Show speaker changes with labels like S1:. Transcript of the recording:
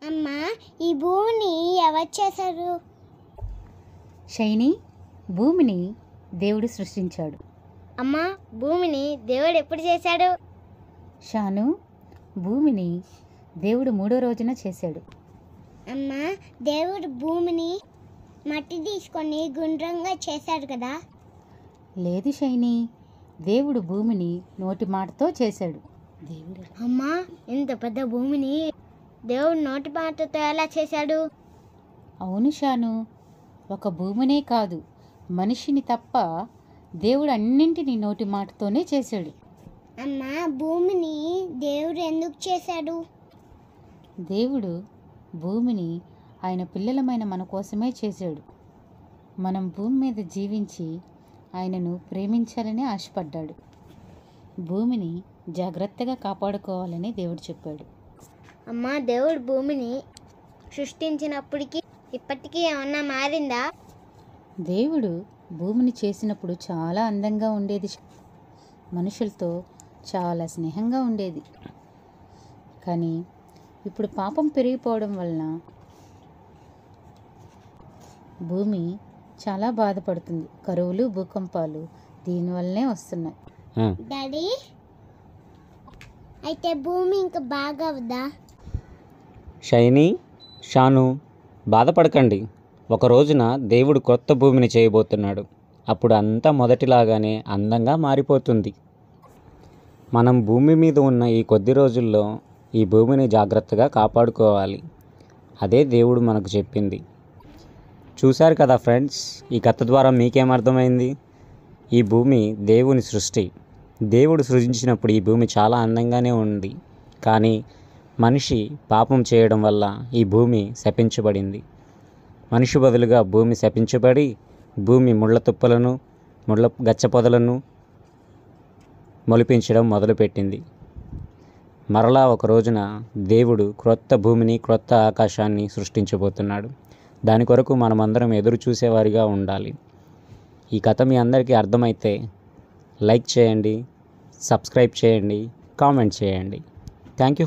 S1: అమ్మా, ఈ భూమిని ఎవరు చేశారు?
S2: షైనీ, భూమిని దేవుడు సృష్టించాడు.
S1: అమ్మా, భూమిని దేవుడు ఎప్పుడు చేశాడు?
S2: షాను, భూమిని దేవుడు 3వ రోజున చేశాడు.
S1: అమ్మా, దేవుడు భూమిని మట్టి తీసుకొని గుండ్రంగా చేశాడు కదా?
S2: లేదు షైనీ, దేవుడు భూమిని నోటి మాటతో చేశాడు. దేవుడు
S1: అమ్మా, ఇంత పెద్ద భూమిని దేవుడు నోటి మాటతో ఎలా చేశాడు?
S2: అవును షాను, ఒక భూమినే కాదు, మనిషిని తప్ప దేవుడు అన్నింటినీ నోటి మాటతోనే చేశాడు.
S1: అమ్మా, భూమిని దేవుడు ఎందుకు చేశాడు?
S2: దేవుడు భూమిని ఆయన పిల్లలమైన మన కోసమే చేశాడు. మనం భూమి మీద జీవించి ఆయనను ప్రేమించాలని ఆశపడ్డాడు. భూమిని జాగ్రత్తగా కాపాడుకోవాలని దేవుడు చెప్పాడు.
S1: అమ్మా, దేవుడు భూమిని సృష్టించినప్పటికీ ఇప్పటికీ ఏమన్నా మారిందా?
S2: దేవుడు భూమిని చేసినప్పుడు చాలా అందంగా ఉండేది, మనుషులతో చాలా స్నేహంగా ఉండేది. కానీ ఇప్పుడు పాపం పెరిగిపోవడం వలన భూమి చాలా బాధపడుతుంది. కరువులు, భూకంపాలు దీనివల్లనే వస్తున్నాయి.
S1: డాడీ, అయితే భూమి ఇంకా బాగా అవుదా?
S3: షైనీ, షాను, బాధపడకండి. ఒక రోజున దేవుడు కొత్త భూమిని చేయబోతున్నాడు. అప్పుడు అంతా మొదటిలాగానే అందంగా మారిపోతుంది. మనం భూమి మీద ఉన్న ఈ కొద్ది రోజుల్లో ఈ భూమిని జాగ్రత్తగా కాపాడుకోవాలి. అదే దేవుడు మనకు చెప్పింది. చూశారు కదా ఫ్రెండ్స్, ఈ కథ ద్వారా మీకేమర్థమైంది? ఈ భూమి దేవుని సృష్టి. దేవుడు సృజించినప్పుడు ఈ భూమి చాలా అందంగానే ఉంది. కానీ మనిషి పాపం చేయడం వల్ల ఈ భూమి శపించబడింది. మనిషి బదులుగా భూమి శపించబడి భూమి ముళ్ళ తుప్పలను, ముళ్ళ గచ్చపొదలను మొలిపించడం మొదలుపెట్టింది. మరలా ఒక రోజున దేవుడు క్రొత్త భూమిని, క్రొత్త ఆకాశాన్ని సృష్టించబోతున్నాడు. దాని కొరకు మనమందరం ఎదురు చూసేవారిగా ఉండాలి. ఈ కథ మీ అందరికీ అర్థమైతే లైక్ చేయండి, సబ్స్క్రైబ్ చేయండి, కామెంట్ చేయండి. Thank you.